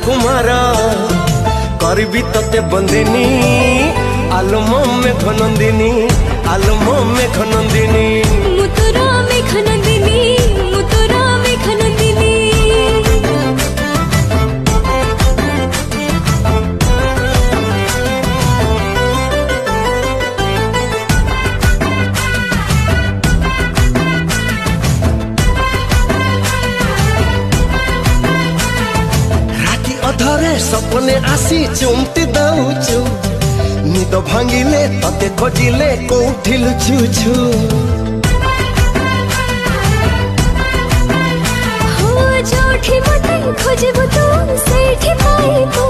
कुमार करबी तते बंदिनी आलम में घनंदिनी आलम में घनंदिनी मुतुरा में घनंदिनी मुतुरा में घनंदिनी राति अधरे सपने आसी चुमती दउछु निद भांगिले तते खोजिले कोठी लुछु छु हो जोठी मते खोजबो तू सेठी पाइबो।